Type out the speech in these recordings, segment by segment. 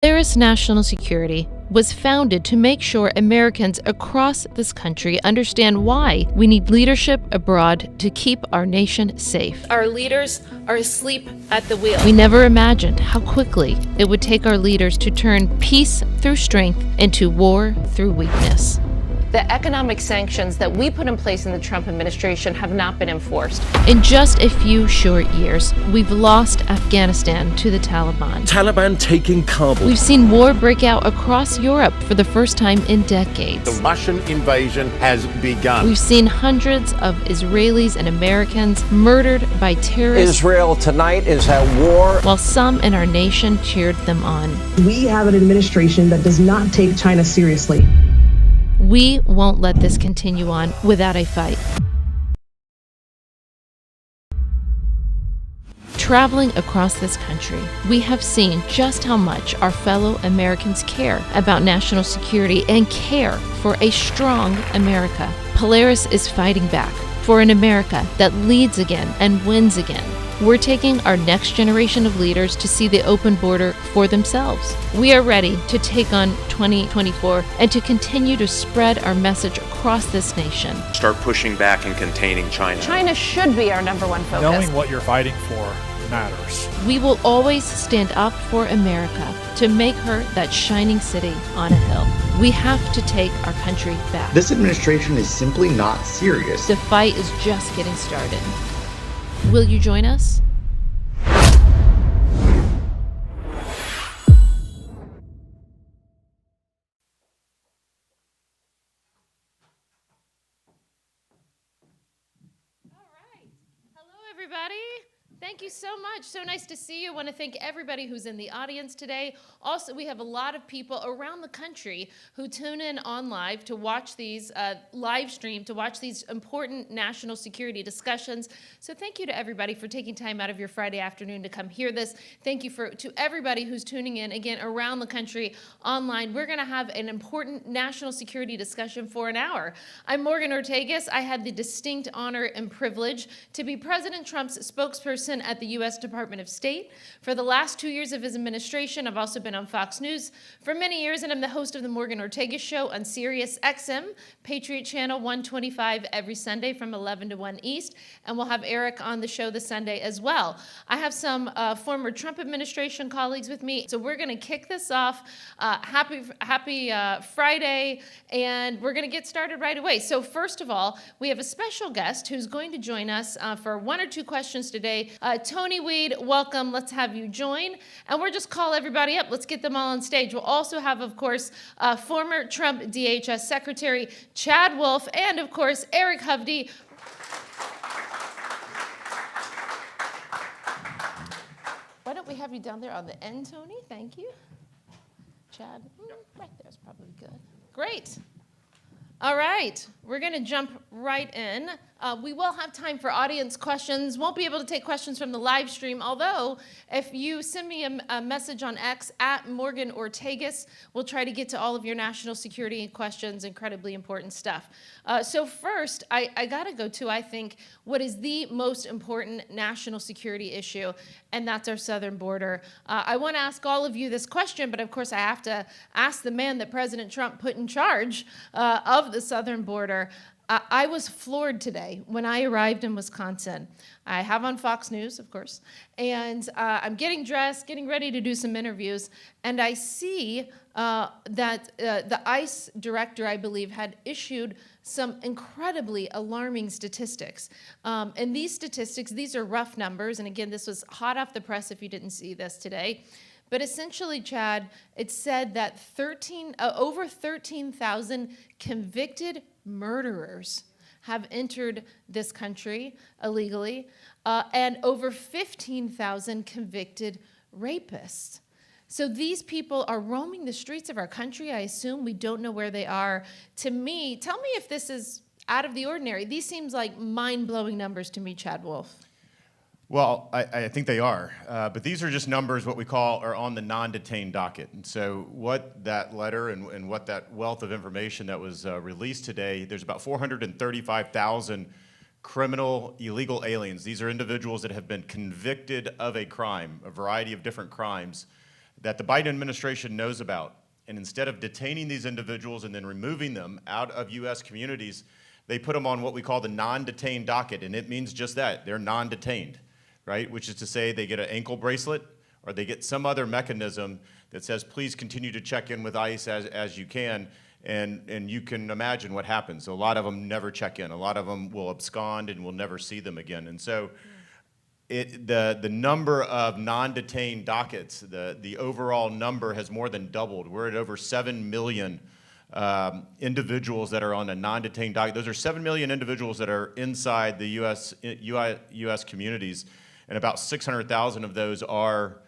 Polaris National Security was founded to make sure Americans across this country understand why we need leadership abroad to keep our nation safe. Our leaders are asleep at the wheel. We never imagined how quickly it would take our leaders to turn peace through strength into war through weakness. The economic sanctions that we put in place in the Trump administration have not been enforced. In just a few short years, we've lost Afghanistan to the Taliban. Taliban taking Kabul. We've seen war break out across Europe for the first time in decades. The Russian invasion has begun. We've seen hundreds of Israelis and Americans murdered by terrorists. Israel tonight is at war. While some in our nation cheered them on. We have an administration that does not take China seriously. We won't let this continue on without a fight. Traveling across this country, we have seen just how much our fellow Americans care about national security and care for a strong America. Polaris is fighting back for an America that leads again and wins again. We're taking our next generation of leaders to see the open border for themselves. We are ready to take on 2024 and to continue to spread our message across this nation. Start pushing back and containing China. China should be our number one focus. Knowing what you're fighting for matters. We will always stand up for America to make her that shining city on a hill. We have to take our country back. This administration is simply not serious. The fight is just getting started. Will you join us? Everybody. Thank you so much. So nice to see you. I want to thank everybody who's in the audience today. Also, we have a lot of people around the country who tune in on live to watch these live stream, to watch these important national security discussions. So thank you to everybody for taking time out of your Friday afternoon to come hear this. Thank you to everybody who's tuning in, again, around the country online. We're going to have an important national security discussion for an hour. I'm Morgan Ortagus. I had the distinct honor and privilege to be President Trump's spokesperson at the U.S. Department of State. For the last 2 years of his administration, I've also been on Fox News for many years, and I'm the host of the Morgan Ortagus Show on Sirius XM, Patriot Channel 125 every Sunday from 11 to 1 East, and we'll have Eric on the show this Sunday as well. I have some former Trump administration colleagues with me, so we're going to kick this off. Happy Friday, and we're going to get started right away. So first of all, we have a special guest who's going to join us for one or two questions today. Tony Weed, welcome. Let's have you join. And we'll just call everybody up. Let's get them all on stage. We'll also have, of course, former Trump DHS Secretary Chad Wolf and, of course, Eric Hovde. Why don't we have you down there on the end, Tony? Thank you. Chad, right there is probably good. Great. All right, we're going to jump right in. We will have time for audience questions. Won't be able to take questions from the live stream, although if you send me a message on X at Morgan Ortagus, we'll try to get to all of your national security questions, incredibly important stuff. So first, I got to go to, I think, what is the most important national security issue, and that's our southern border. I want to ask all of you this question, but of course I have to ask the man that President Trump put in charge of the southern border. I was floored today when I arrived in Wisconsin. I have on Fox News, of course, and I'm getting dressed, getting ready to do some interviews, and I see that the ICE director, I believe, had issued some incredibly alarming statistics. And these statistics, these are rough numbers, and again, this was hot off the press if you didn't see this today. But essentially, Chad, it said that over 13,000 convicted murderers have entered this country illegally, and over 15,000 convicted rapists. So these people are roaming the streets of our country. I assume we don't know where they are. To me, tell me if this is out of the ordinary. These seems like mind-blowing numbers to me, Chad Wolf. Well, I think they are, but these are just numbers, what we call, are on the non-detained docket. And so what that letter and what that wealth of information that was released today, there's about 435,000 criminal illegal aliens. These are individuals that have been convicted of a crime, a variety of different crimes, that the Biden administration knows about. And instead of detaining these individuals and then removing them out of U.S. communities, they put them on what we call the non-detained docket, and it means just that. They're non-detained, right? Which is to say they get an ankle bracelet or they get some other mechanism that says, please continue to check in with ICE as you can, and you can imagine what happens. A lot of them never check in. A lot of them will abscond and we'll never see them again. And so the number of non-detained dockets, the overall number has more than doubled. We're at over 7 million individuals that are on a non-detained docket. Those are 7 million individuals that are inside the U.S. communities, and about 600,000 of those are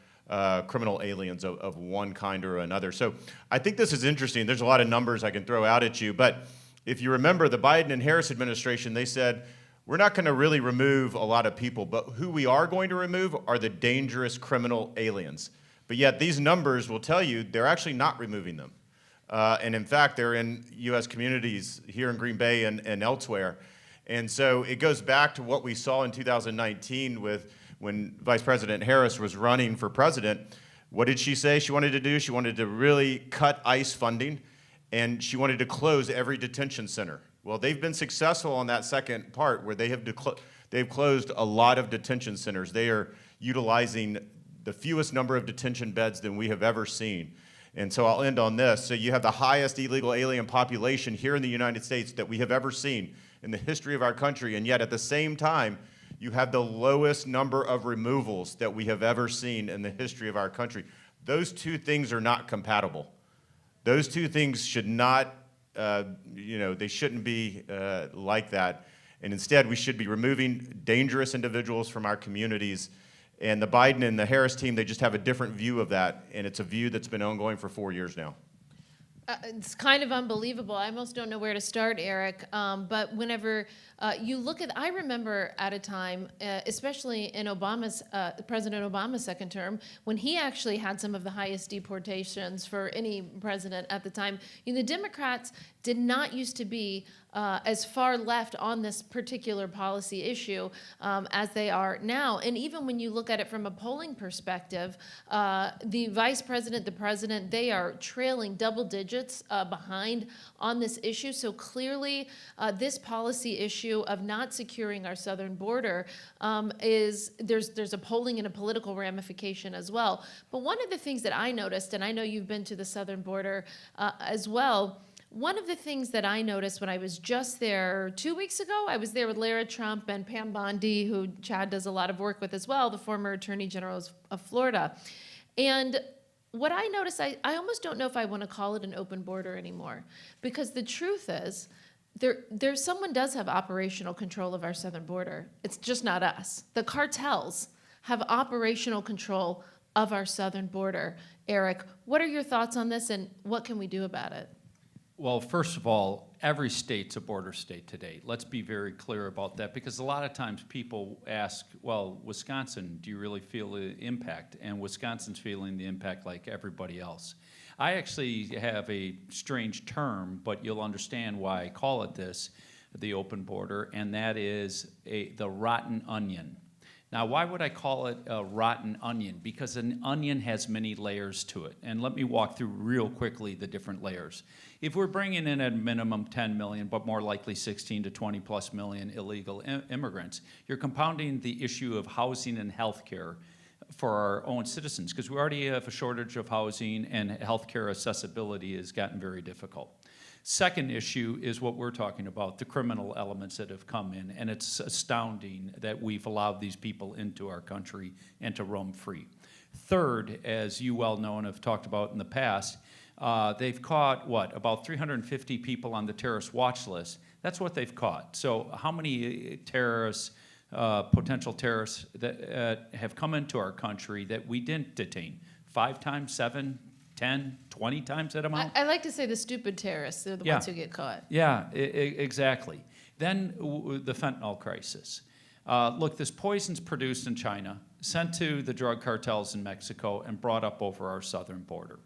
criminal aliens of one kind or another. So I think this is interesting. There's a lot of numbers I can throw out at you, but if you remember the Biden and Harris administration, they said, we're not going to really remove a lot of people, but who we are going to remove are the dangerous criminal aliens. But yet these numbers will tell you they're actually not removing them. And in fact, they're in U.S. communities here in Green Bay and elsewhere. And so it goes back to what we saw in 2019 when Vice President Harris was running for president. What did she say she wanted to do? She wanted to really cut ICE funding, and she wanted to close every detention center. Well, they've been successful on that second part where they've closed a lot of detention centers. They are utilizing the fewest number of detention beds than we have ever seen. And so I'll end on this. So you have the highest illegal alien population here in the United States that we have ever seen in the history of our country, and yet at the same time, you have the lowest number of removals that we have ever seen in the history of our country. Those two things are not compatible. Those two things should not, they shouldn't be like that. And instead, we should be removing dangerous individuals from our communities. And the Biden and the Harris team, they just have a different view of that, and it's a view that's been ongoing for 4 years now. It's kind of unbelievable. I almost don't know where to start, Eric. But whenever you look at, I remember at a time, especially in President Obama's second term, when he actually had some of the highest deportations for any president at the time. The Democrats did not used to be as far left on this particular policy issue as they are now. And even when you look at it from a polling perspective, the vice president, the president, they are trailing double digits behind on this issue. So clearly, this policy issue of not securing our southern border there's a polling and a political ramification as well. But one of the things that I noticed, and I know you've been to the southern border as well, one of the things that I noticed when I was just there 2 weeks ago, I was there with Lara Trump and Pam Bondi, who Chad does a lot of work with as well, the former Attorney General of Florida. And what I noticed, I almost don't know if I want to call it an open border anymore, because the truth is, someone does have operational control of our southern border. It's just not us. The cartels have operational control of our southern border. Eric, what are your thoughts on this, and what can we do about it? Well, first of all, every state's a border state today. Let's be very clear about that, because a lot of times people ask, well, Wisconsin, do you really feel the impact? And Wisconsin's feeling the impact like everybody else. I actually have a strange term, but you'll understand why I call it this, the open border, and that is the rotten onion. Now, why would I call it a rotten onion? Because an onion has many layers to it. And let me walk through real quickly the different layers. If we're bringing in at a minimum 10 million, but more likely 16 to 20 plus million illegal immigrants, you're compounding the issue of housing and health care for our own citizens, because we already have a shortage of housing and healthcare accessibility has gotten very difficult. Second issue is what we're talking about, the criminal elements that have come in, and it's astounding that we've allowed these people into our country and to roam free. Third, as you well know and have talked about in the past, they've caught, about 350 people on the terrorist watch list. That's what they've caught. So how many terrorists, potential terrorists that have come into our country that we didn't detain? 5 times, 7, 10, 20 times that amount? I like to say the stupid terrorists, they're the ones who get caught. Yeah, exactly. Then the fentanyl crisis. Look, this poison's produced in China, sent to the drug cartels in Mexico, and brought up over our southern border.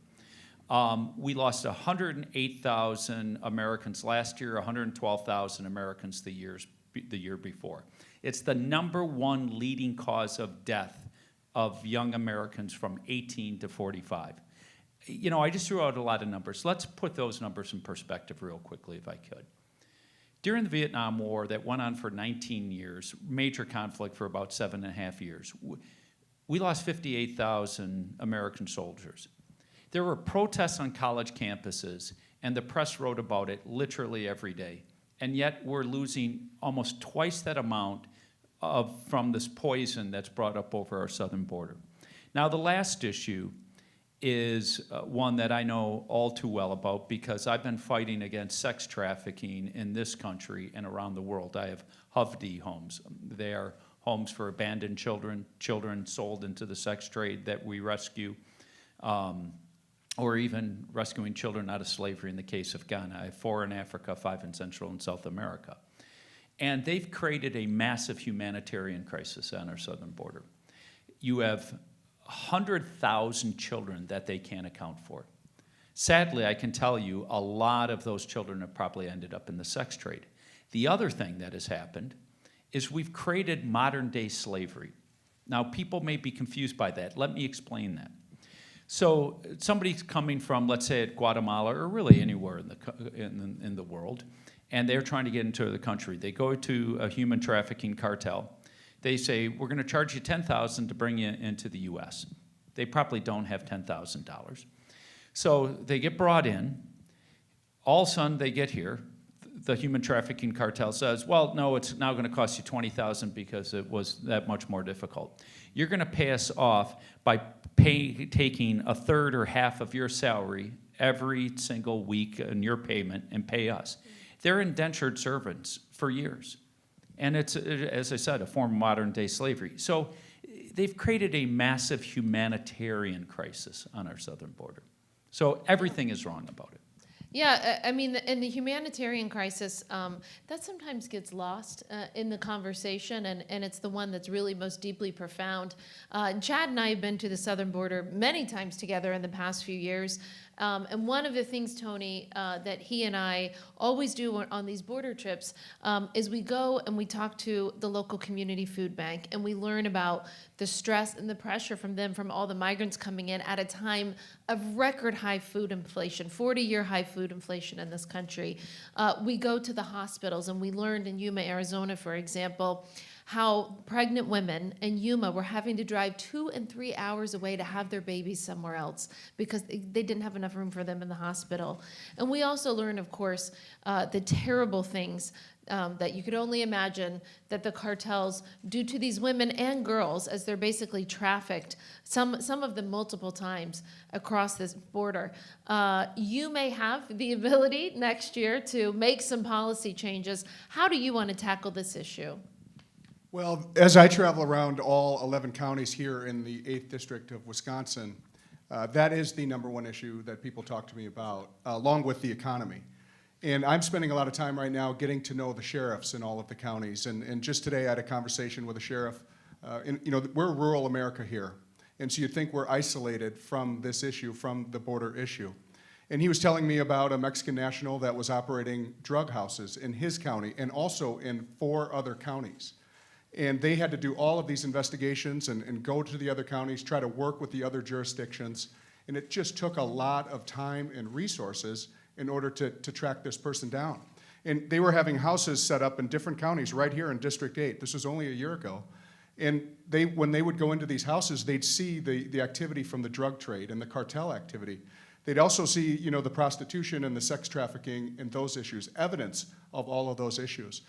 We lost 108,000 Americans last year, 112,000 Americans the year before. It's the #1 leading cause of death of young Americans from 18 to 45. You know, I just threw out a lot of numbers. Let's put those numbers in perspective real quickly, if I could. During the Vietnam War that went on for 19 years, major conflict for about 7.5 years, we lost 58,000 American soldiers. There were protests on college campuses, and the press wrote about it literally every day. And yet we're losing almost twice that amount from this poison that's brought up over our southern border. Now, the last issue is one that I know all too well about because I've been fighting against sex trafficking in this country and around the world. I have HUVD homes. They are homes for abandoned children, children sold into the sex trade that we rescue, or even rescuing children out of slavery in the case of Ghana. I have 4 in Africa, 5 in Central and South America. And they've created a massive humanitarian crisis on our southern border. You have 100,000 children that they can't account for. Sadly, I can tell you a lot of those children have probably ended up in the sex trade. The other thing that has happened is we've created modern-day slavery. Now, people may be confused by that. Let me explain that. So somebody's coming from, let's say, Guatemala or really anywhere in the world, and they're trying to get into the country. They go to a human trafficking cartel. They say, we're going to charge you $10,000 to bring you into the U.S. They probably don't have $10,000. So they get brought in. All of a sudden, they get here. The human trafficking cartel says, well, no, it's now going to cost you $20,000 because it was that much more difficult. You're going to pay us off by taking a third or half of your salary every single week in your payment and pay us. They're indentured servants for years. And it's, as I said, a form of modern-day slavery. So they've created a massive humanitarian crisis on our southern border. So everything is wrong about it. Yeah, I mean, in the humanitarian crisis, that sometimes gets lost in the conversation, and it's the one that's really most deeply profound. Chad and I have been to the southern border many times together in the past few years. And one of the things, Tony, that he and I always do on these border trips is we go and we talk to the local community food bank, and we learn about the stress and the pressure from them, from all the migrants coming in at a time of record high food inflation, 40-year high food inflation in this country. We go to the hospitals, and we learned in Yuma, Arizona, for example, how pregnant women in Yuma were having to drive 2 and 3 hours away to have their babies somewhere else because they didn't have enough room for them in the hospital. And we also learned, of course, the terrible things that you could only imagine that the cartels do to these women and girls as they're basically trafficked, some of them multiple times across this border. You may have the ability next year to make some policy changes. How do you want to tackle this issue? Well, as I travel around all 11 counties here in the 8th District of Wisconsin, that is the #1 issue that people talk to me about, along with the economy. And I'm spending a lot of time right now getting to know the sheriffs in all of the counties. And just today I had a conversation with a sheriff. We're rural America here. And so you'd think we're isolated from this issue, from the border issue. And he was telling me about a Mexican national that was operating drug houses in his county and also in 4 other counties. And they had to do all of these investigations and go to the other counties, try to work with the other jurisdictions. And it just took a lot of time and resources in order to track this person down. And they were having houses set up in different counties right here in District 8. This was only a year ago. And when they would go into these houses, they'd see the activity from the drug trade and the cartel activity. They'd also see, the prostitution and the sex trafficking and those issues, evidence of all of those issues.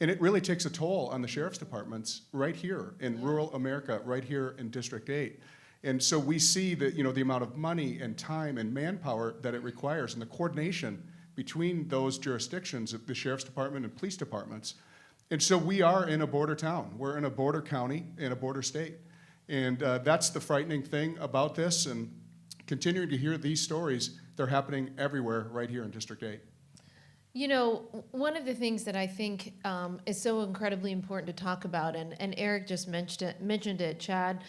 And it really takes a toll on the sheriff's departments right here in rural America, right here in District 8. And so we see that, the amount of money and time and manpower that it requires and the coordination between those jurisdictions, the sheriff's department and police departments. And so we are in a border town. We're in a border county, in a border state. And that's the frightening thing about this. And continuing to hear these stories, they're happening everywhere right here in District 8. One of the things that I think is so incredibly important to talk about, and Eric just mentioned it, Chad,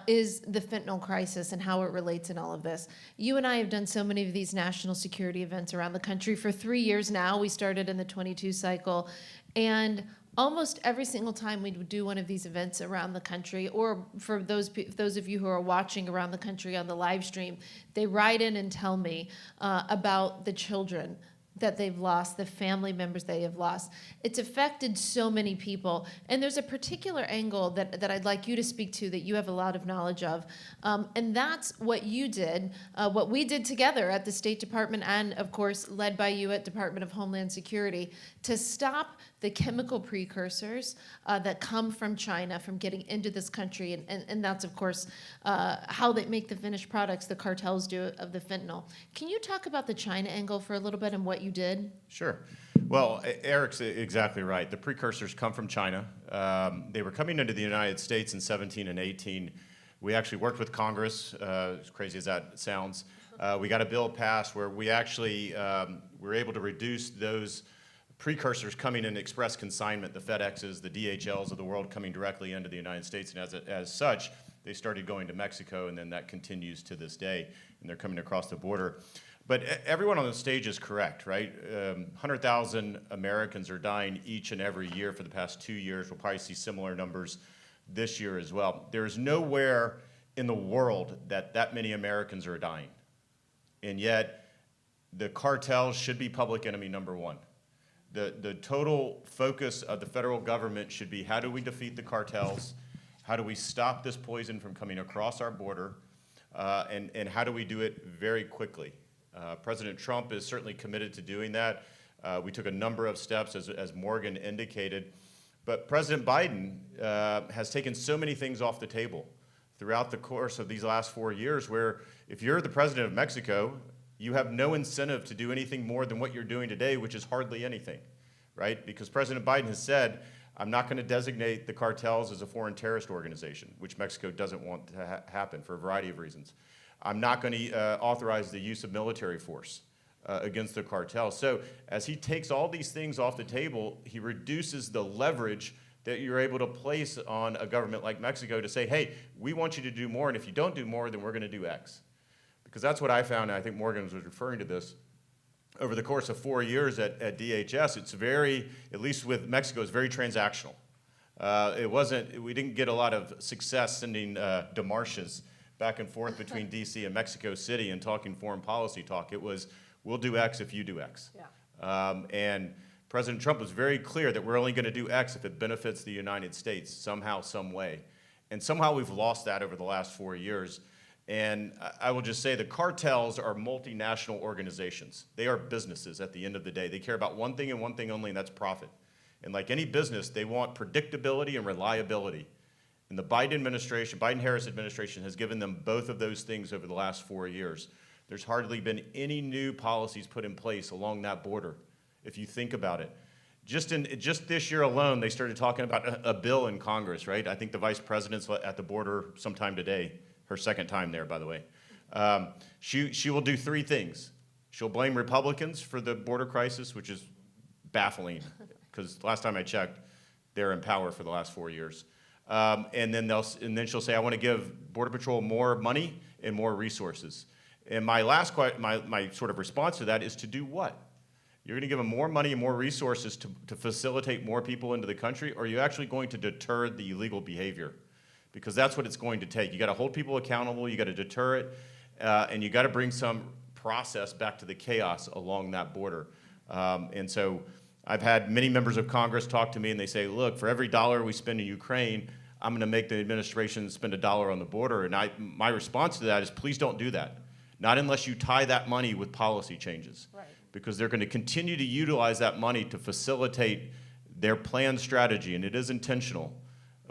is the fentanyl crisis and how it relates in all of this. You and I have done so many of these national security events around the country for 3 years now. We started in the 22 cycle, and almost every single time we would do one of these events around the country, or for those of you who are watching around the country on the live stream, they write in and tell me about the children that they've lost, the family members they have lost. It's affected so many people. And there's a particular angle that I'd like you to speak to that you have a lot of knowledge of. And that's what you did, what we did together at the State Department and, of course, led by you at Department of Homeland Security to stop the chemical precursors that come from China from getting into this country. And that's, of course, how they make the finished products, the cartels do, of the fentanyl. Can you talk about the China angle for a little bit and what you did? Sure. Well, Eric's exactly right. The precursors come from China. They were coming into the United States in 17 and 18. We actually worked with Congress, as crazy as that sounds. We got a bill passed where we actually were able to reduce those precursors coming in express consignment, the FedExes, the DHLs of the world coming directly into the United States. And as such, they started going to Mexico, and then that continues to this day, and they're coming across the border. But everyone on the stage is correct, right? 100,000 Americans are dying each and every year for the past 2 years. We'll probably see similar numbers this year as well. There is nowhere in the world that many Americans are dying. And yet, the cartels should be public enemy number one. The total focus of the federal government should be, how do we defeat the cartels? How do we stop this poison from coming across our border? And how do we do it very quickly? President Trump is certainly committed to doing that. We took a number of steps, as Morgan indicated. But President Biden has taken so many things off the table throughout the course of these last 4 years, where if you're the president of Mexico, you have no incentive to do anything more than what you're doing today, which is hardly anything, right? Because President Biden has said, I'm not going to designate the cartels as a foreign terrorist organization, which Mexico doesn't want to happen for a variety of reasons. I'm not going to authorize the use of military force against the cartels. So as he takes all these things off the table, he reduces the leverage that you're able to place on a government like Mexico to say, hey, we want you to do more, and if you don't do more, then we're going to do X. Because that's what I found, and I think Morgan was referring to this, over the course of 4 years at DHS, it's very, at least with Mexico, it's very transactional. We didn't get a lot of success sending demarches back and forth between DC and Mexico City and talking foreign policy talk. It was, we'll do X if you do X. Yeah. And President Trump was very clear that we're only going to do X if it benefits the United States somehow, some way. And somehow we've lost that over the last 4 years. And I will just say the cartels are multinational organizations. They are businesses at the end of the day. They care about one thing and one thing only, and that's profit. And like any business, they want predictability and reliability. And the Biden-Harris administration has given them both of those things over the last 4 years. There's hardly been any new policies put in place along that border, if you think about it. Just this year alone, they started talking about a bill in Congress, right? I think the vice president's at the border sometime today. Her second time there, by the way. She will do three things. She'll blame Republicans for the border crisis, which is baffling, because last time I checked, they're in power for the last 4 years. And then she'll say, I want to give Border Patrol more money and more resources. And my sort of response to that is to do what? You're going to give them more money and more resources to facilitate more people into the country, or are you actually going to deter the illegal behavior? Because that's what it's going to take. You got to hold people accountable, you got to deter it, and you got to bring some process back to the chaos along that border. And so I've had many members of Congress talk to me, and they say, look, for every dollar we spend in Ukraine, I'm going to make the administration spend $1 on the border. And my response to that is, please don't do that. Not unless you tie that money with policy changes. Right. Because they're going to continue to utilize that money to facilitate their planned strategy, and it is intentional,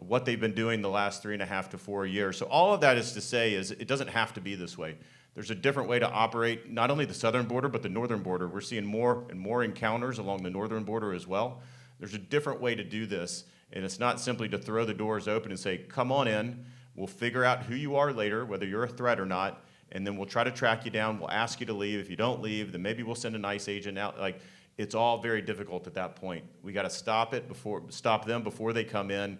what they've been doing the last 3.5 to 4 years. So all of that is to say is it doesn't have to be this way. There's a different way to operate, not only the southern border, but the northern border. We're seeing more and more encounters along the northern border as well. There's a different way to do this, and it's not simply to throw the doors open and say, come on in, we'll figure out who you are later, whether you're a threat or not, and then we'll try to track you down, we'll ask you to leave. If you don't leave, then maybe we'll send an ICE agent out. Like, it's all very difficult at that point. We gotta stop them before they come in.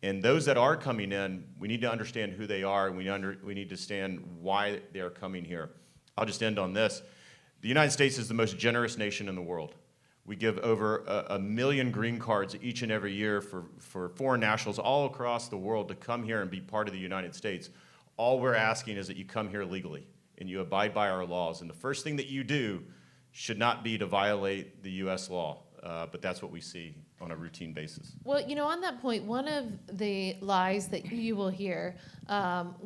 And those that are coming in, we need to understand who they are, and we need to understand why they are coming here. I'll just end on this. The United States is the most generous nation in the world. We give over a million green cards each and every year for foreign nationals all across the world to come here and be part of the United States. All we're asking is that you come here legally and you abide by our laws. And the first thing that you do should not be to violate the U.S. law, but that's what we see on a routine basis. Well, you know, on that point, one of the lies that you will hear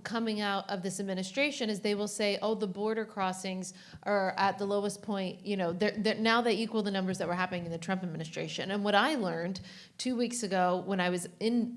coming out of this administration is they will say, oh, the border crossings are at the lowest point. You know, now they equal the numbers that were happening in the Trump administration. And what I learned 2 weeks ago when I was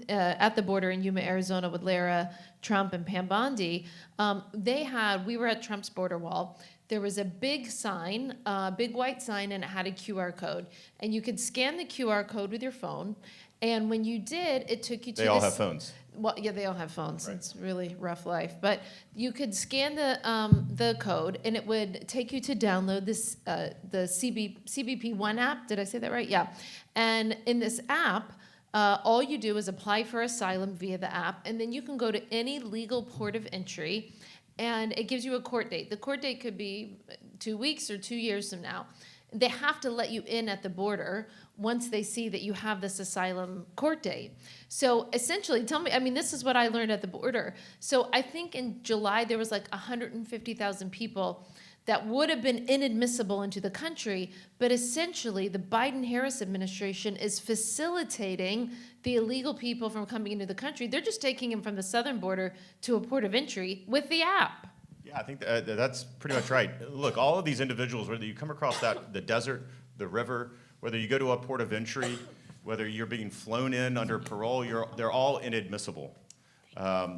at the border in Yuma, Arizona with Lara, Trump, and Pam Bondi, we were at Trump's border wall. There was a big sign, big white sign, and it had a QR code. And you could scan the QR code with your phone. And when you did, it took you to They all have phones. Well, yeah, they all have phones. Right. It's really rough life. But you could scan the code, and it would take you to download this the CBP One app. Did I say that right? Yeah. And in this app, all you do is apply for asylum via the app, and then you can go to any legal port of entry, and it gives you a court date. The court date could be 2 weeks or 2 years from now. They have to let you in at the border once they see that you have this asylum court date. So essentially, tell me, I mean, this is what I learned at the border. So I think in July, there was like 150,000 people that would have been inadmissible into the country, but essentially the Biden-Harris administration is facilitating the illegal people from coming into the country. They're just taking them from the southern border to a port of entry with the app. Yeah, I think that's pretty much right. Look, all of these individuals, whether you come across the desert, the river, whether you go to a port of entry, whether you're being flown in under parole, they're all inadmissible.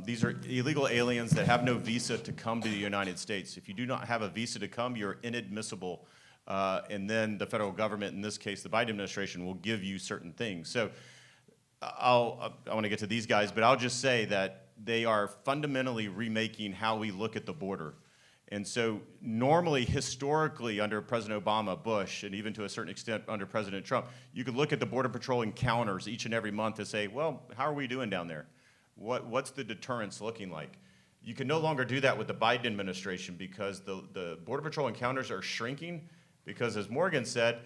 These are illegal aliens that have no visa to come to the United States. If you do not have a visa to come, you're inadmissible. And then the federal government, in this case, the Biden administration, will give you certain things. So I want to get to these guys, but I'll just say that they are fundamentally remaking how we look at the border. And so normally, historically, under President Obama, Bush, and even to a certain extent under President Trump, you could look at the Border Patrol encounters each and every month and say, well, how are we doing down there? What's the deterrence looking like? You can no longer do that with the Biden administration because the Border Patrol encounters are shrinking because, as Morgan said,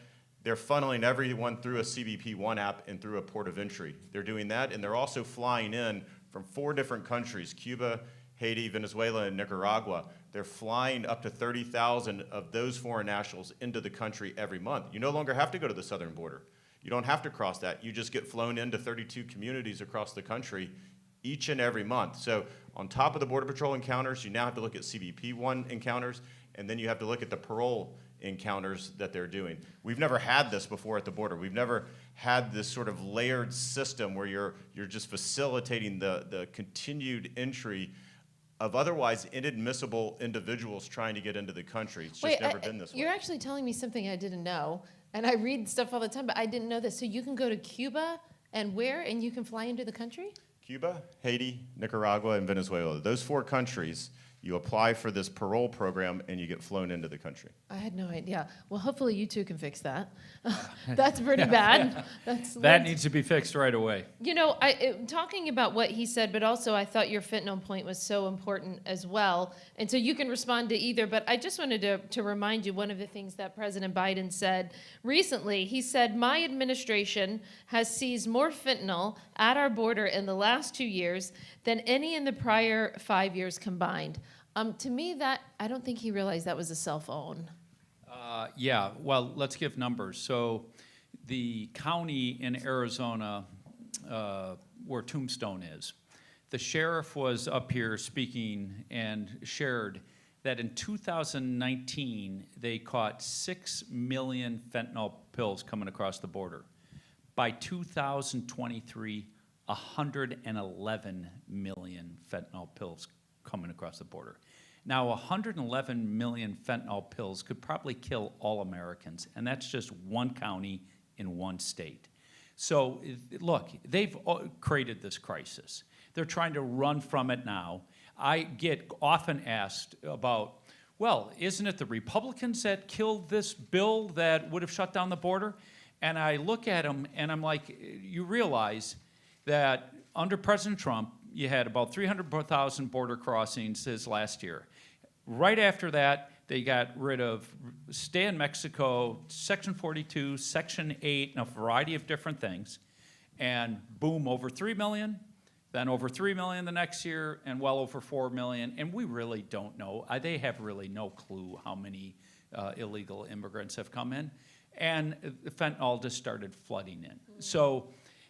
they're funneling everyone through a CBP One app and through a port of entry. They're doing that, and they're also flying in from 4 different countries, Cuba, Haiti, Venezuela, and Nicaragua. They're flying up to 30,000 of those foreign nationals into the country every month. You no longer have to go to the southern border. You don't have to cross that. You just get flown into 32 communities across the country each and every month. So on top of the Border Patrol encounters, you now have to look at CBP One encounters, and then you have to look at the parole encounters that they're doing. We've never had this before at the border. We've never had this sort of layered system where you're just facilitating the continued entry of otherwise inadmissible individuals trying to get into the country. It's just never been this way. You're actually telling me something I didn't know, and I read stuff all the time, but I didn't know this. So you can go to Cuba and you can fly into the country? Cuba, Haiti, Nicaragua, and Venezuela. Those 4 countries, you apply for this parole program and you get flown into the country. I had no idea. Well, hopefully you two can fix that. That's pretty bad. That needs to be fixed right away. You know, talking about what he said, but also I thought your fentanyl point was so important as well. And so you can respond to either, but I just wanted to remind you one of the things that President Biden said recently. He said, my administration has seized more fentanyl at our border in the last 2 years than any in the prior 5 years combined. To me, that I don't think he realized that was a cell phone. Yeah, well, let's give numbers. So the county in Arizona where Tombstone is, the sheriff was up here speaking and shared that in 2019, they caught 6 million fentanyl pills coming across the border. By 2023, 111 million fentanyl pills coming across the border. Now, 111 million fentanyl pills could probably kill all Americans, and that's just one county in one state. So, look, they've created this crisis. They're trying to run from it now. I get often asked about, well, isn't it the Republicans that killed this bill that would have shut down the border? And I look at them, and I'm like, you realize that under President Trump, you had about 300,000 border crossings this last year. Right after that, They got rid of stay in Mexico, Section 42, Section 8, and a variety of different things. And boom, over 3 million, then over 3 million the next year, and well over 4 million. And we really don't know. They have really no clue how many illegal immigrants have come in. And fentanyl just started flooding in. So,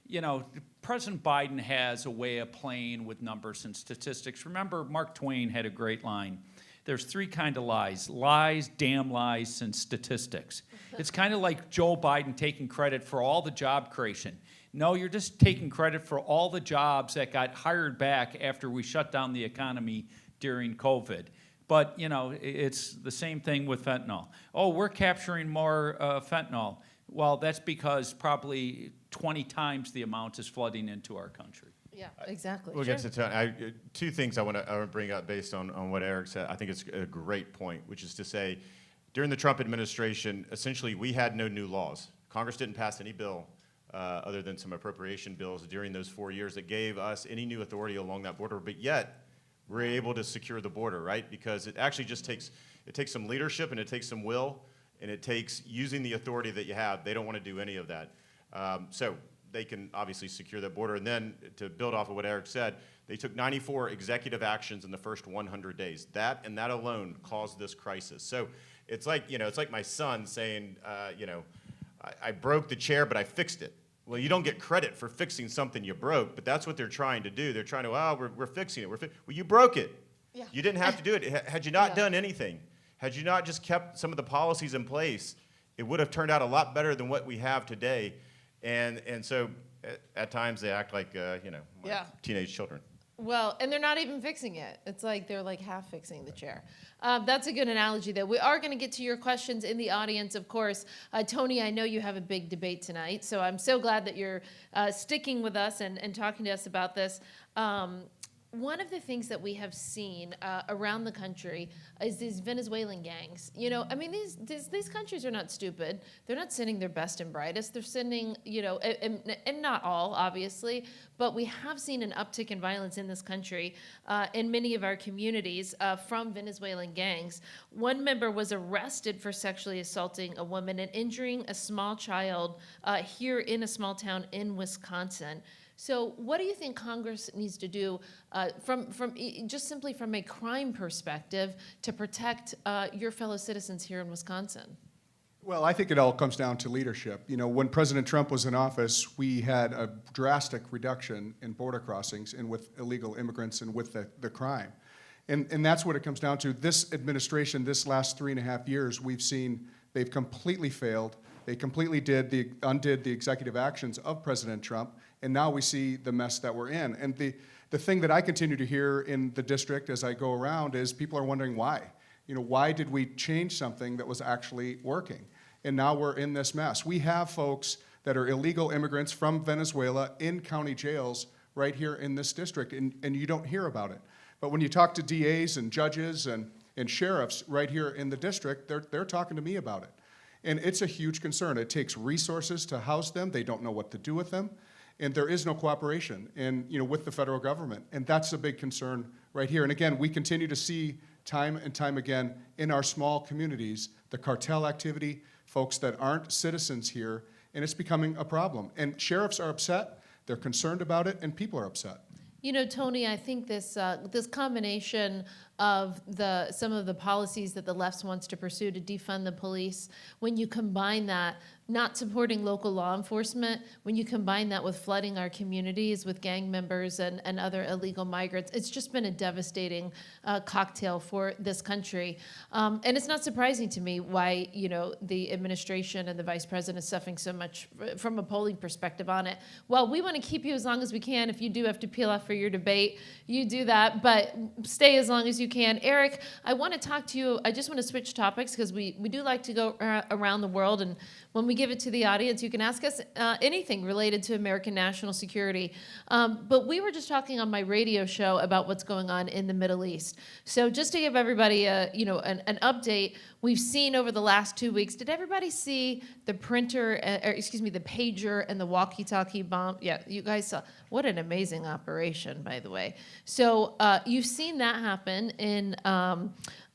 you know, President Biden has a way of playing with numbers and statistics. Remember, Mark Twain had a great line. There's 3 kind of lies: lies, damn lies, and statistics. It's kind of like Joe Biden taking credit for all the job creation. No, you're just taking credit for all the jobs that got hired back after we shut down the economy during COVID. But, you know, it's the same thing with fentanyl. Oh, we're capturing more fentanyl. Well, that's because probably 20 times the amount is flooding into our country. Yeah, exactly. We'll get to Tony. 2 things I want to bring up based on what Eric said. I think it's a great point, which is to say, during the Trump administration, essentially we had no new laws. Congress didn't pass any bill other than some appropriation bills during those 4 years that gave us any new authority along that border, but yet we're able to secure the border, right? Because it actually just takes some leadership, and it takes some will, and it takes using the authority that you have. They don't want to do any of that. So they can obviously secure that border. And then to build off of what Eric said, they took 94 executive actions in the first 100 days. That and that alone caused this crisis. So it's like, you know, it's like my son saying, you know, I broke the chair, but I fixed it. Well, you don't get credit for fixing something you broke, but that's what they're trying to do. They're trying to, we're fixing it. Well, you broke it. Yeah. You didn't have to do it. Had you not done anything, had you not just kept some of the policies in place, it would have turned out a lot better than what we have today. And so at times they act like, you know, teenage children. Well, and they're not even fixing it. It's like they're like half fixing the chair. That's a good analogy, though. We are going to get to your questions in the audience, of course. Tony, I know you have a big debate tonight, so I'm so glad that you're sticking with us and talking to us about this. One of the things that we have seen around the country is these Venezuelan gangs. You know, I mean, these countries are not stupid. They're not sending their best and brightest. They're sending, you know, and not all, obviously, but we have seen an uptick in violence in this country in many of our communities from Venezuelan gangs. One member was arrested for sexually assaulting a woman and injuring a small child here in a small town in Wisconsin. So what do you think Congress needs to do just simply from a crime perspective to protect your fellow citizens here in Wisconsin? Well, I think it all comes down to leadership. You know, when President Trump was in office, we had a drastic reduction in border crossings and with illegal immigrants and with the crime. And that's what it comes down to. This administration, this last 3.5 years, we've seen they've completely failed. They completely undid the executive actions of President Trump, and now we see the mess that we're in. And the thing that I continue to hear in the district as I go around is people are wondering why. You know, why did we change something that was actually working? And now we're in this mess. We have folks that are illegal immigrants from Venezuela in county jails right here in this district, and you don't hear about it. But when you talk to DAs and judges and sheriffs right here in the district, they're talking to me about it. And it's a huge concern. It takes resources to house them. They don't know what to do with them. And there is no cooperation with the federal government. And that's a big concern right here. And again, we continue to see time and time again in our small communities, the cartel activity, folks that aren't citizens here, and it's becoming a problem. And sheriffs are upset, they're concerned about it, and people are upset. You know, Tony, I think this combination of some of the policies that the left wants to pursue to defund the police, when you combine that, not supporting local law enforcement, when you combine that with flooding our communities with gang members and other illegal migrants, it's just been a devastating cocktail for this country. And it's not surprising to me why, you know, the administration and the vice president is suffering so much from a polling perspective on it. Well, we want to keep you as long as we can. If you do have to peel off for your debate, you do that, but stay as long as you can. Eric, I want to talk to you. I just want to switch topics because we do like to go around the world, and when we give it to the audience, you can ask us anything related to American national security. But we were just talking on my radio show about what's going on in the Middle East. So just to give everybody an update, we've seen over the last 2 weeks, did everybody see the the pager and the walkie-talkie bomb? Yeah, you guys saw. What an amazing operation, by the way. So you've seen that happen in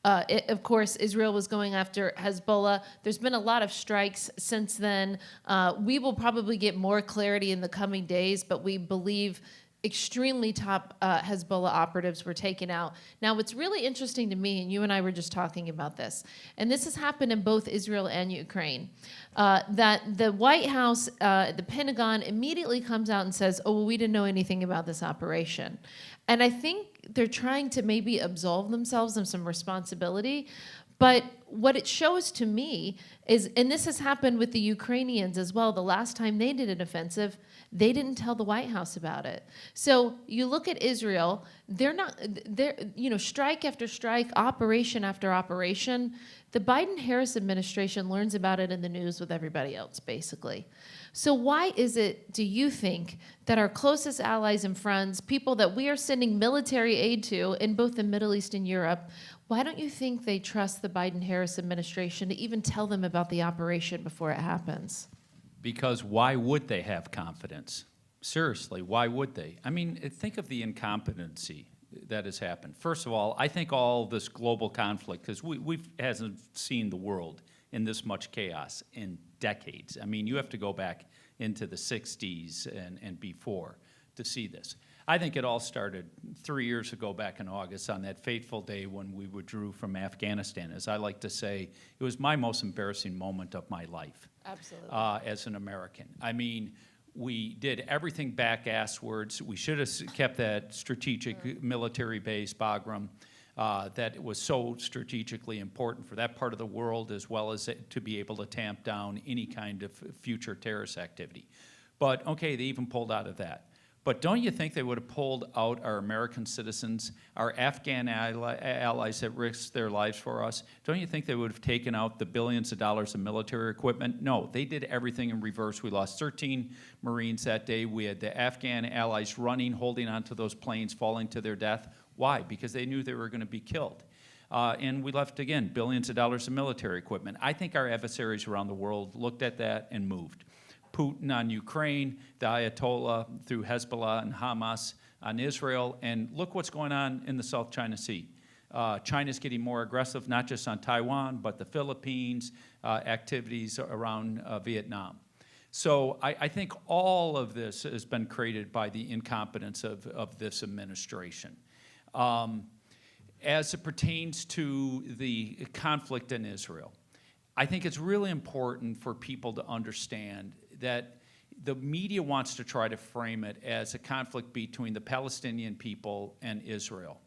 Of course, Israel was going after Hezbollah. There's been a lot of strikes since then. We will probably get more clarity in the coming days, but we believe extremely top Hezbollah operatives were taken out. Now, what's really interesting to me, and you and I were just talking about this, and this has happened in both Israel and Ukraine, that the White House, the Pentagon immediately comes out and says, oh, well, we didn't know anything about this operation. And I think they're trying to maybe absolve themselves of some responsibility. But what it shows to me is, and this has happened with the Ukrainians as well, the last time they did an offensive, they didn't tell the White House about it. So you look at Israel, they're strike after strike, operation after operation. The Biden-Harris administration learns about it in the news with everybody else, basically. So why is it, do you think, that our closest allies and friends, people that we are sending military aid to in both the Middle East and Europe, why don't you think they trust the Biden-Harris administration to even tell them about the operation before it happens? Because why would they have confidence? Seriously, why would they? I mean, think of the incompetency that has happened. First of all, I think all this global conflict, because we hasn't seen the world in this much chaos in decades. I mean, you have to go back into the 60s and before to see this. I think it all started 3 years ago back in August on that fateful day when we withdrew from Afghanistan. As I like to say, it was my most embarrassing moment of my life. Absolutely. As an American. I mean, we did everything back-asswards. We should have kept that strategic military base, Bagram, that was so strategically important for that part of the world, as well as to be able to tamp down any kind of future terrorist activity. But, okay, they even pulled out of that. But don't you think they would have pulled out our American citizens, our Afghan allies that risked their lives for us? Don't you think they would have taken out the billions of dollars of military equipment? No, they did everything in reverse. We lost 13 Marines that day. We had the Afghan allies running, holding onto those planes, falling to their death. Why? Because they knew they were going to be killed. And we left, again, billions of dollars of military equipment. I think our adversaries around the world looked at that and moved. Putin on Ukraine, the Ayatollah through Hezbollah and Hamas on Israel, and look what's going on in the South China Sea. China's getting more aggressive, not just on Taiwan, but the Philippines, activities around Vietnam. So I think all of this has been created by the incompetence of this administration. As it pertains to the conflict in Israel, I think it's really important for people to understand that the media wants to try to frame it as a conflict between the Palestinian people and Israel.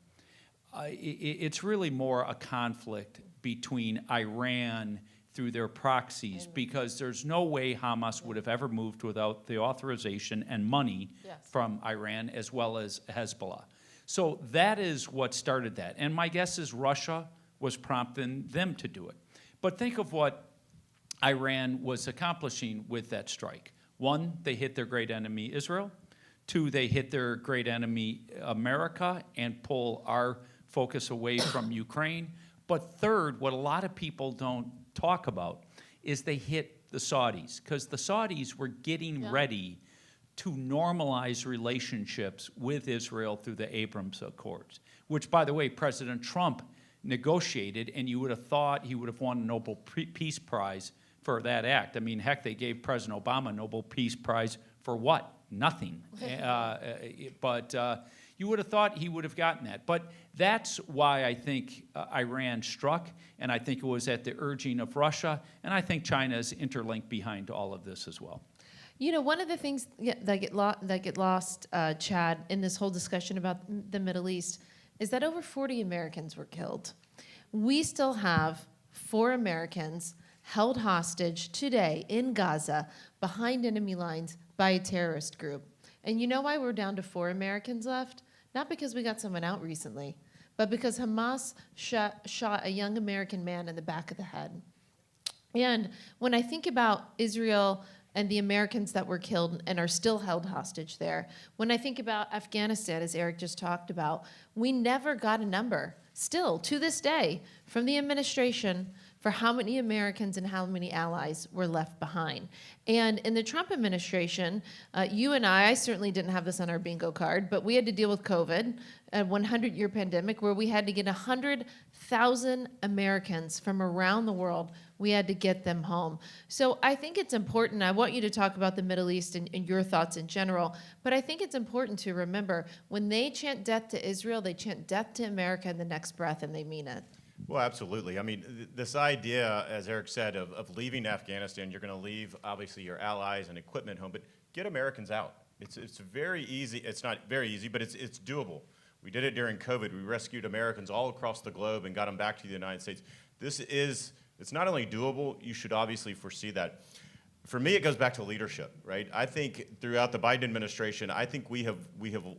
It's really more a conflict between Iran through their proxies, because there's no way Hamas would have ever moved without the authorization and money from Iran as well as Hezbollah. So that is what started that. And my guess is Russia was prompting them to do it. But think of what Iran was accomplishing with that strike. One, they hit their great enemy, Israel. Two, they hit their great enemy, America, and pull our focus away from Ukraine. But third, what a lot of people don't talk about is they hit the Saudis, because the Saudis were getting ready to normalize relationships with Israel through the Abrams Accords, which, by the way, President Trump negotiated, and you would have thought he would have won a Nobel Peace Prize for that act. I mean, heck, they gave President Obama a Nobel Peace Prize for what? Nothing. But you would have thought he would have gotten that. But that's why I think Iran struck, and I think it was at the urging of Russia, and I think China is interlinked behind all of this as well. You know, one of the things that get lost, Chad, in this whole discussion about the Middle East is that over 40 Americans were killed. We still have 4 Americans held hostage today in Gaza behind enemy lines by a terrorist group. And you know why we're down to 4 Americans left? Not because we got someone out recently, but because Hamas shot a young American man in the back of the head. And when I think about Israel and the Americans that were killed and are still held hostage there, when I think about Afghanistan, as Eric just talked about, we never got a number, still to this day, from the administration, for how many Americans and how many allies were left behind. And in the Trump administration, you and I certainly didn't have this on our bingo card, but we had to deal with COVID, a 100-year pandemic where we had to get 100,000 Americans from around the world. We had to get them home. So I think it's important. I want you to talk about the Middle East and your thoughts in general, but I think it's important to remember when they chant death to Israel, they chant death to America in the next breath, and they mean it. Well, absolutely. I mean, this idea, as Eric said, of leaving Afghanistan, you're going to leave, obviously, your allies and equipment home, but get Americans out. It's very easy. It's not very easy, but it's doable. We did it during COVID. We rescued Americans all across the globe and got them back to the United States. It's not only doable, you should obviously foresee that. For me, it goes back to leadership, right? I think throughout the Biden administration, I think we have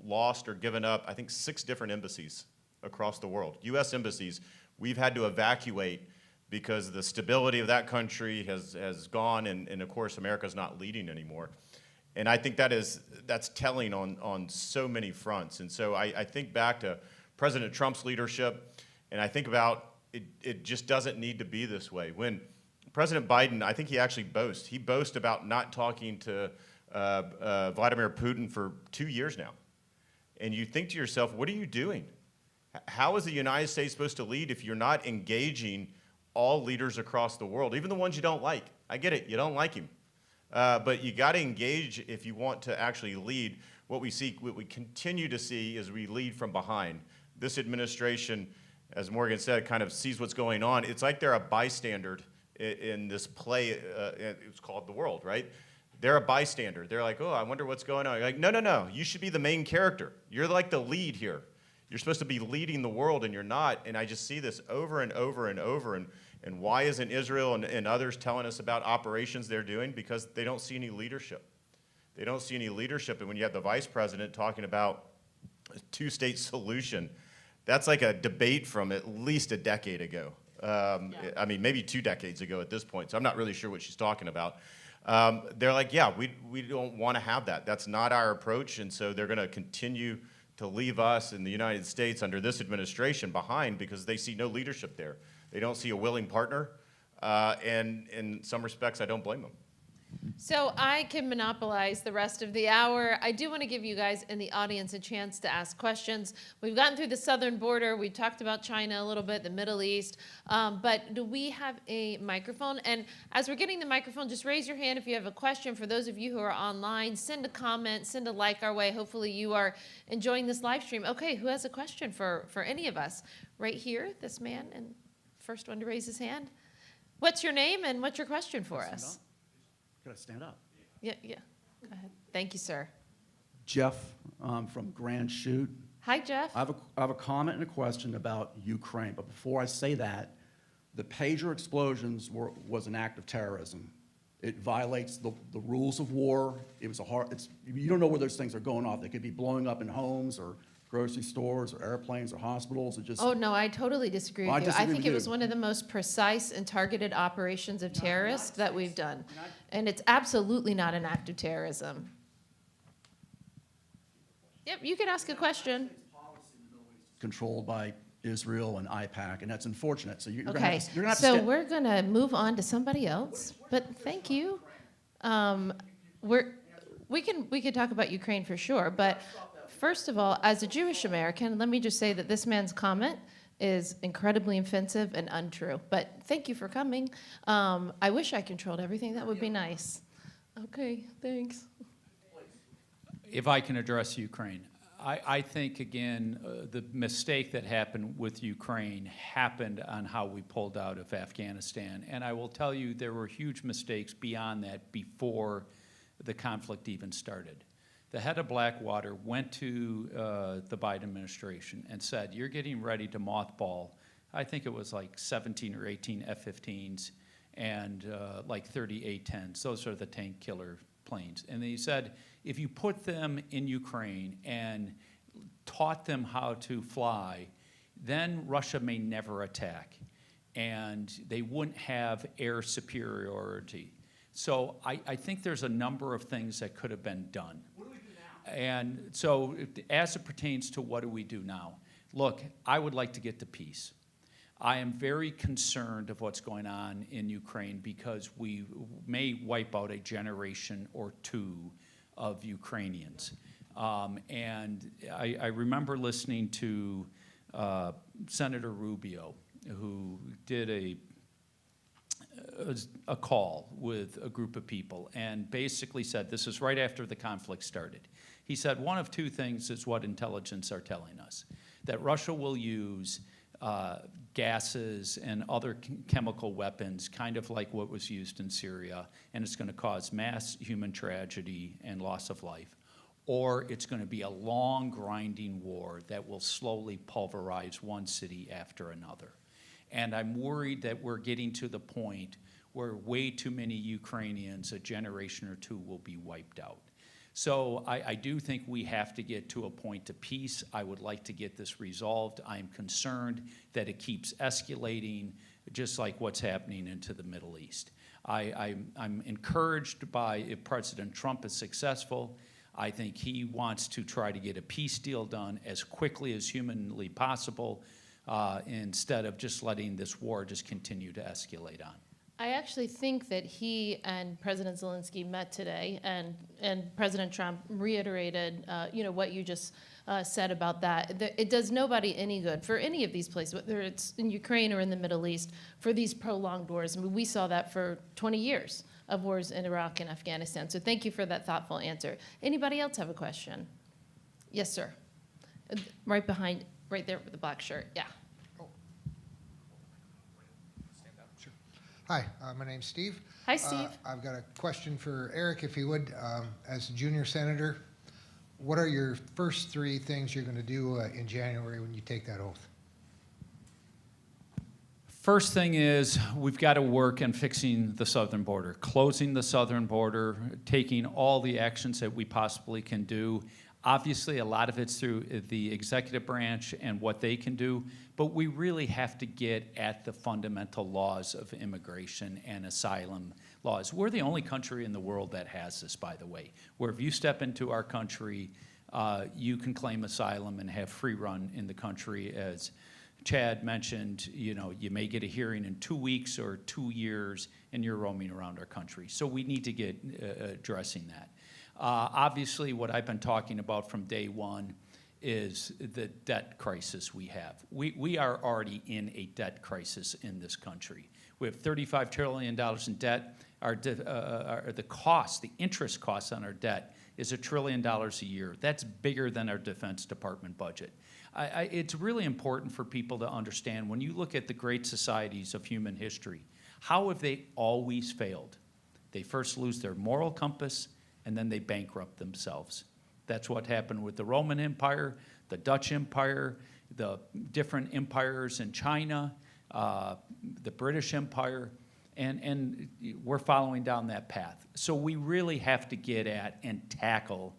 lost or given up, I think, 6 different embassies across the world, U.S. embassies. We've had to evacuate because the stability of that country has gone, and of course, America's not leading anymore. And I think that's telling on so many fronts. And so I think back to President Trump's leadership, and I think about it just doesn't need to be this way. When President Biden, I think he actually boasts. He boasts about not talking to Vladimir Putin for 2 years now. And you think to yourself, what are you doing? How is the United States supposed to lead if you're not engaging all leaders across the world, even the ones you don't like? I get it, you don't like him. But you got to engage if you want to actually lead. What we continue to see is we lead from behind. This administration, as Morgan said, kind of sees what's going on. It's like they're a bystander in this play. It's called The World, right? They're a bystander. They're like, oh, I wonder what's going on. You're like, no. You should be the main character. You're like the lead here. You're supposed to be leading the world, and you're not. And I just see this over and over and over. And why isn't Israel and others telling us about operations they're doing? Because they don't see any leadership. They don't see any leadership. And when you have the vice president talking about a 2-state solution, that's like a debate from at least a decade ago. I mean, maybe 2 decades ago at this point. So I'm not really sure what she's talking about. They're like, yeah, we don't want to have that. That's not our approach. And so they're going to continue to leave us in the United States under this administration behind because they see no leadership there. They don't see a willing partner, and in some respects, I don't blame them. So I can monopolize the rest of the hour. I do want to give you guys in the audience a chance to ask questions. We've gotten through the southern border. We talked about China a little bit, the Middle East. But do we have a microphone? And as we're getting the microphone, just raise your hand if you have a question. For those of you who are online, send a comment, send a like our way. Hopefully you are enjoying this live stream. Okay, who has a question for any of us? Right here, this man, and first one to raise his hand. What's your name and what's your question for us? Could I stand up? Yeah. Go ahead. Thank you, sir. Jeff from Grand Chute. Hi, Jeff. I have a comment and a question about Ukraine. But before I say that, the pager explosions was an act of terrorism. It violates the rules of war. It was you don't know where those things are going off. They could be blowing up in homes or grocery stores or airplanes or hospitals. Oh, no, I totally disagree with you. I think it was one of the most precise and targeted operations of terrorists that we've done. And it's absolutely not an act of terrorism. Yep, you can ask a question. Controlled by Israel and IPAC, and that's unfortunate. So you're okay, so we're going to move on to somebody else, but thank you. We can talk about Ukraine for sure, but first of all, as a Jewish American, let me just say that this man's comment is incredibly offensive and untrue. But thank you for coming. I wish I controlled everything. That would be nice. Okay, thanks. If I can address Ukraine. I think, again, the mistake that happened with Ukraine happened on how we pulled out of Afghanistan. And I will tell you there were huge mistakes beyond that before the conflict even started. The head of Blackwater went to the Biden administration and said, you're getting ready to mothball, I think it was like 17 or 18 F-15s and like 30 A-10s. Those are the tank killer planes. And he said, if you put them in Ukraine and taught them how to fly, then Russia may never attack. And they wouldn't have air superiority. So I think there's a number of things that could have been done. What do we do now? And so as it pertains to what do we do now, look, I would like to get to peace. I am very concerned of what's going on in Ukraine because we may wipe out a generation or two of Ukrainians. And I remember listening to Senator Rubio, who did a call with a group of people and basically said, this is right after the conflict started. He said, one of two things is what intelligence are telling us, that Russia will use gases and other chemical weapons, kind of like what was used in Syria, and it's going to cause mass human tragedy and loss of life. Or it's going to be a long, grinding war that will slowly pulverize one city after another. And I'm worried that we're getting to the point where way too many Ukrainians, a generation or two, will be wiped out. So I do think we have to get to a point of peace. I would like to get this resolved. I'm concerned that it keeps escalating, just like what's happening into the Middle East. I'm encouraged by if President Trump is successful. I think he wants to try to get a peace deal done as quickly as humanly possible instead of just letting this war just continue to escalate on. I actually think that he and President Zelensky met today, and President Trump reiterated, what you just said about that. It does nobody any good for any of these places, whether it's in Ukraine or in the Middle East, for these prolonged wars. I mean, we saw that for 20 years of wars in Iraq and Afghanistan. So thank you for that thoughtful answer. Anybody else have a question? Yes, sir. Right behind, right there with the black shirt. Yeah. Hi, my name's Steve. Hi, Steve. I've got a question for Eric, if you would. As a junior senator, what are your first three things you're going to do in January when you take that oath? First thing is we've got to work on fixing the southern border, closing the southern border, taking all the actions that we possibly can do. Obviously, a lot of it's through the executive branch and what they can do, but we really have to get at the fundamental laws of immigration and asylum laws. We're the only country in the world that has this, by the way, where if you step into our country, you can claim asylum and have free run in the country. As Chad mentioned, you may get a hearing in 2 weeks or 2 years, and you're roaming around our country. So we need to get addressing that. Obviously, what I've been talking about from day one is the debt crisis we have. We are already in a debt crisis in this country. We have $35 trillion in debt. The interest costs on our debt is $1 trillion a year. That's bigger than our Defense Department budget. It's really important for people to understand when you look at the great societies of human history, how have they always failed? They first lose their moral compass, and then they bankrupt themselves. That's what happened with the Roman Empire, the Dutch Empire, the different empires in China, the British Empire, and we're following down that path. So we really have to get at and tackle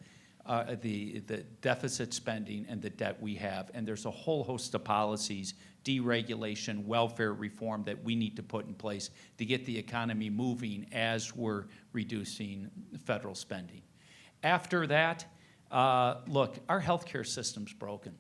the deficit spending and the debt we have. And there's a whole host of policies, deregulation, welfare reform that we need to put in place to get the economy moving as we're reducing federal spending. After that, look, our healthcare system's broken.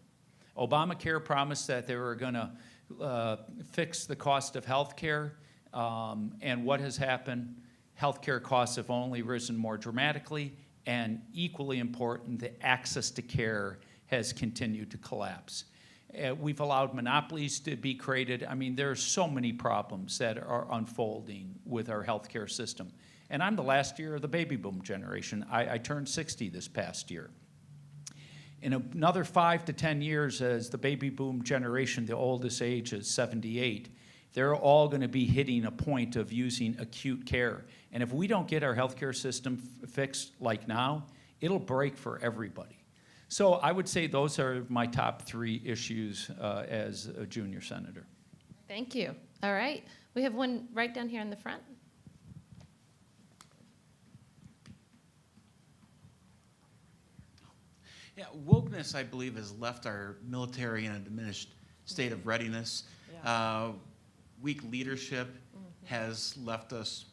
Obamacare promised that they were going to fix the cost of healthcare, and what has happened? Healthcare costs have only risen more dramatically, and equally important, the access to care has continued to collapse. We've allowed monopolies to be created. I mean, there are so many problems that are unfolding with our healthcare system. And I'm the last year of the baby boom generation. I turned 60 this past year. In another 5 to 10 years, as the baby boom generation, the oldest age is 78, they're all going to be hitting a point of using acute care. And if we don't get our healthcare system fixed like now, it'll break for everybody. So I would say those are my top three issues as a junior senator. Thank you. All right. We have one right down here in the front. Yeah, wokeness, I believe, has left our military in a diminished state of readiness. Yeah. Weak leadership has left us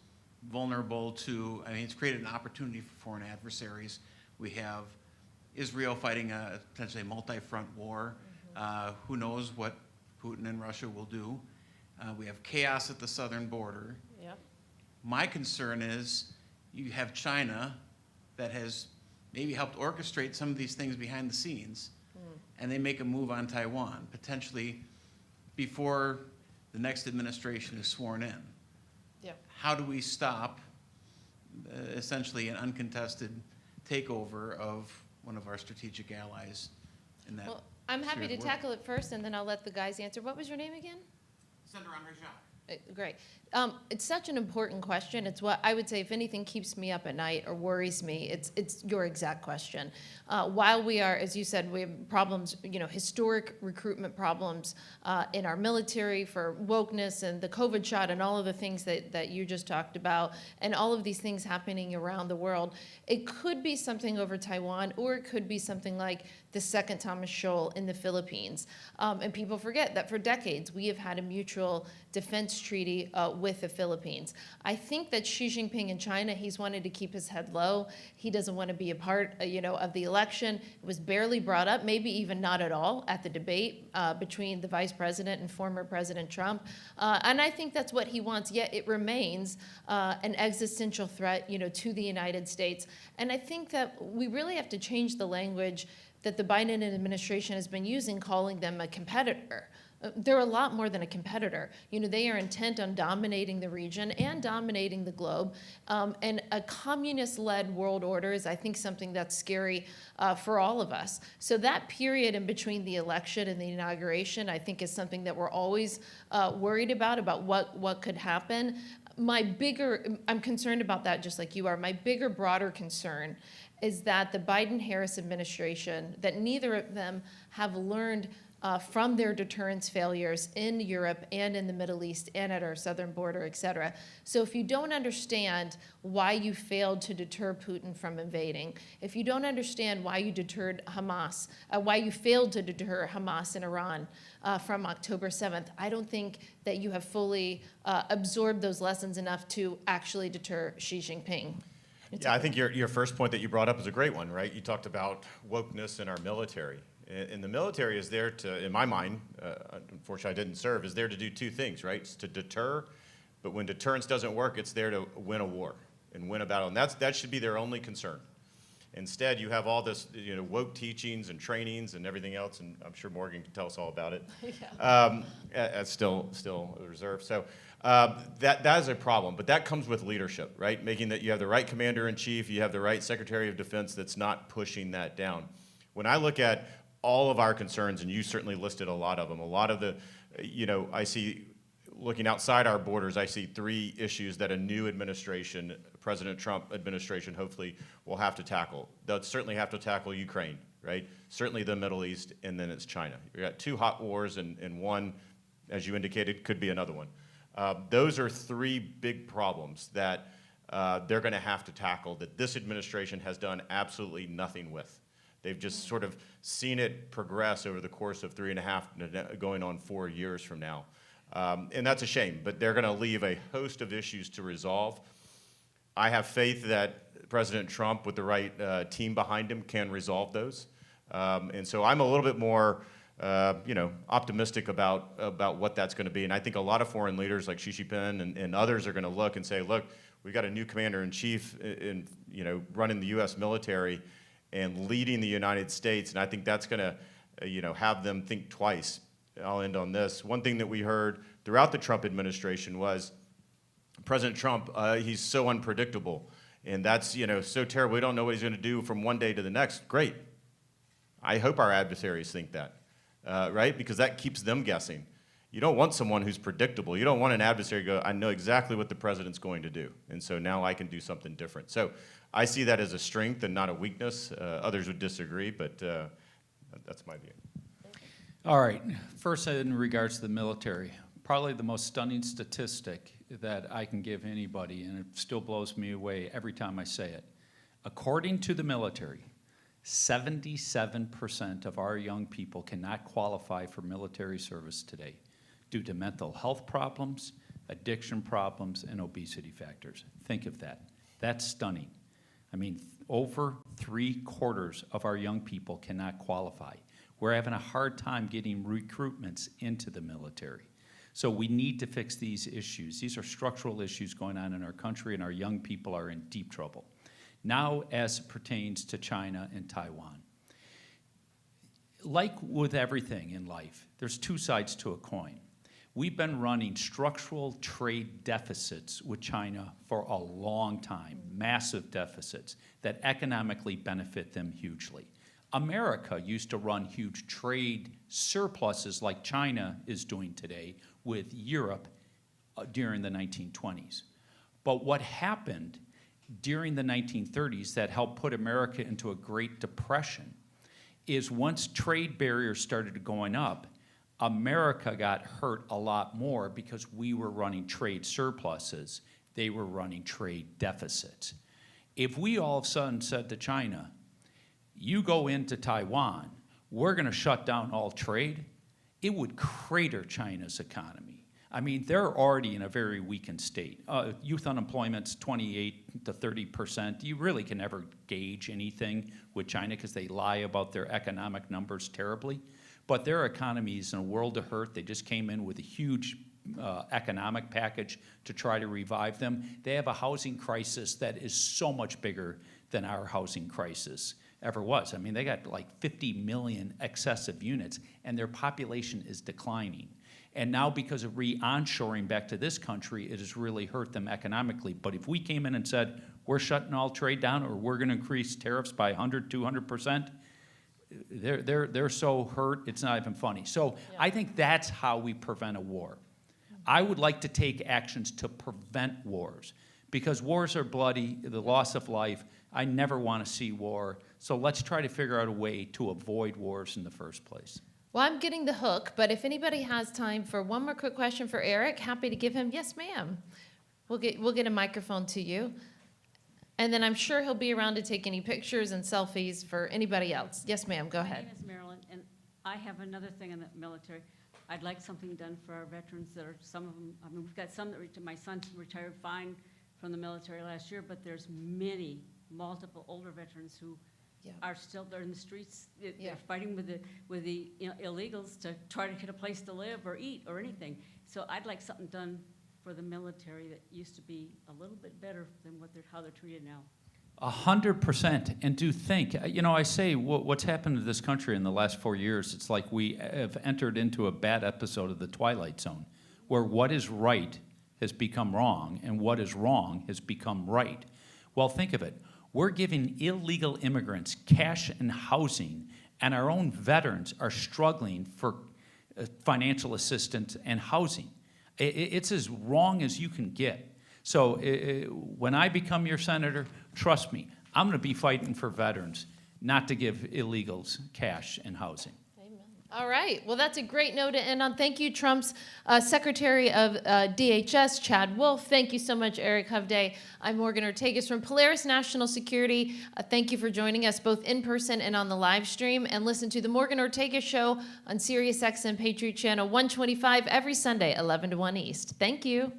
vulnerable to, it's created an opportunity for foreign adversaries. We have Israel fighting potentially a multi-front war. Who knows what Putin and Russia will do. We have chaos at the southern border. Yep. My concern is you have China that has maybe helped orchestrate some of these things behind the scenes, and they make a move on Taiwan, potentially before the next administration is sworn in. Yep. How do we stop essentially an uncontested takeover of one of our strategic allies in that? Well, I'm happy to tackle it first, and then I'll let the guys answer. What was your name again? Senator Andre Jacques. Great. It's such an important question. It's what I would say, if anything keeps me up at night or worries me, it's your exact question. While we are, as you said, we have problems, historic recruitment problems in our military for wokeness and the COVID shot and all of the things that you just talked about, and all of these things happening around the world. It could be something over Taiwan, or it could be something like the second Thomas Shoal in the Philippines. And people forget that for decades we have had a mutual defense treaty with the Philippines. I think that Xi Jinping in China, he's wanted to keep his head low. He doesn't want to be a part, of the election. It was barely brought up, maybe even not at all, at the debate between the vice president and former President Trump. And I think that's what he wants, yet it remains an existential threat, to the United States. And I think that we really have to change the language that the Biden administration has been using, calling them a competitor. They're a lot more than a competitor. They are intent on dominating the region and dominating the globe. And a communist-led world order is, I think, something that's scary for all of us. So that period in between the election and the inauguration, I think, is something that we're always worried about what could happen. I'm concerned about that just like you are. My bigger, broader concern is that the Biden-Harris administration, that neither of them have learned from their deterrence failures in Europe and in the Middle East and at our southern border, et cetera. So if you don't understand why you failed to deter Putin from invading, if you don't understand why you deterred Hamas, why you failed to deter Hamas in Iran from October 7th, I don't think that you have fully absorbed those lessons enough to actually deter Xi Jinping. Yeah, I think your first point that you brought up is a great one, right? You talked about wokeness in our military. And the military is there to, in my mind, unfortunately I didn't serve, is there to do two things, right? It's to deter, but when deterrence doesn't work, it's there to win a war and win a battle. And that should be their only concern. Instead, you have all this, woke teachings and trainings and everything else, and I'm sure Morgan can tell us all about it. Yeah. Still a reserve. So that is a problem, but that comes with leadership, right? Making that you have the right commander-in-chief, you have the right Secretary of Defense that's not pushing that down. When I look at all of our concerns, and you certainly listed a lot of them, a lot of the, I see, looking outside our borders, I see three issues that a new administration, President Trump administration, hopefully will have to tackle. They'll certainly have to tackle Ukraine, right? Certainly the Middle East, and then it's China. You've got two hot wars, and one, as you indicated, could be another one. Those are three big problems that they're going to have to tackle that this administration has done absolutely nothing with. They've just sort of seen it progress over the course of 3.5, going on 4 years from now. And that's a shame, but they're going to leave a host of issues to resolve. I have faith that President Trump, with the right team behind him, can resolve those. And so I'm a little bit more optimistic about what that's going to be. And I think a lot of foreign leaders like Xi Jinping and others are going to look and say, look, we've got a new commander-in-chief running the U.S. military and leading the United States, and I think that's going to, have them think twice. I'll end on this. One thing that we heard throughout the Trump administration was President Trump, he's so unpredictable, and that's, so terrible. We don't know what he's going to do from one day to the next. Great. I hope our adversaries think that, right? Because that keeps them guessing. You don't want someone who's predictable. You don't want an adversary to go, I know exactly what the president's going to do, and so now I can do something different. So I see that as a strength and not a weakness. Others would disagree, but that's my view. All right. First, in regards to the military, probably the most stunning statistic that I can give anybody, and it still blows me away every time I say it. According to the military, 77% of our young people cannot qualify for military service today due to mental health problems, addiction problems, and obesity factors. Think of that. That's stunning. I mean, over 3/4 of our young people cannot qualify. We're having a hard time getting recruitments into the military. So we need to fix these issues. These are structural issues going on in our country, and our young people are in deep trouble. Now, as it pertains to China and Taiwan. Like with everything in life, there's two sides to a coin. We've been running structural trade deficits with China for a long time, massive deficits that economically benefit them hugely. America used to run huge trade surpluses like China is doing today with Europe during the 1920s. But what happened during the 1930s that helped put America into a Great Depression is once trade barriers started going up, America got hurt a lot more because we were running trade surpluses. They were running trade deficits. If we all of a sudden said to China, you go into Taiwan, we're going to shut down all trade, it would crater China's economy. I mean, they're already in a very weakened state. Youth unemployment's 28 to 30%. You really can never gauge anything with China because they lie about their economic numbers terribly. But their economy is in a world of hurt. They just came in with a huge economic package to try to revive them. They have a housing crisis that is so much bigger than our housing crisis ever was. I mean, they got like 50 million excessive units, and their population is declining. And now because of re-onshoring back to this country, it has really hurt them economically. But if we came in and said, we're shutting all trade down, or we're gonna increase tariffs by 100, 200%, they're so hurt, it's not even funny. So I think that's how we prevent a war. I would like to take actions to prevent wars, because wars are bloody, the loss of life. I never want to see war. So let's try to figure out a way to avoid wars in the first place. Well, I'm getting the hook, but if anybody has time for one more quick question for Eric, happy to give him. Yes, ma'am. We'll get a microphone to you. And then I'm sure he'll be around to take any pictures and selfies for anybody else. Yes, ma'am, go ahead. My name is Marilyn, and I have another thing in the military. I'd like something done for our veterans that are, some of them, I mean, we've got some that, my son retired fine from the military last year, but there's multiple older veterans who are still, they're in the streets, they're fighting with the illegals to try to get a place to live or eat or anything. So I'd like something done for the military that used to be a little bit better than how they're treated now. 100%. And do think, I say what's happened to this country in the last 4 years, it's like we have entered into a bad episode of the Twilight Zone, where what is right has become wrong, and what is wrong has become right. Well, think of it. We're giving illegal immigrants cash and housing, and our own veterans are struggling for financial assistance and housing. It's as wrong as you can get. So when I become your senator, trust me, I'm going to be fighting for veterans, not to give illegals cash and housing. All right. Well, that's a great note to end on. Thank you, Trump's Secretary of DHS, Chad Wolf. Thank you so much, Eric Hovde. I'm Morgan Ortagus from Polaris National Security. Thank you for joining us both in person and on the live stream. And listen to the Morgan Ortagus Show on SiriusXM Patriot Channel 125 every Sunday, 11 to 1 East. Thank you.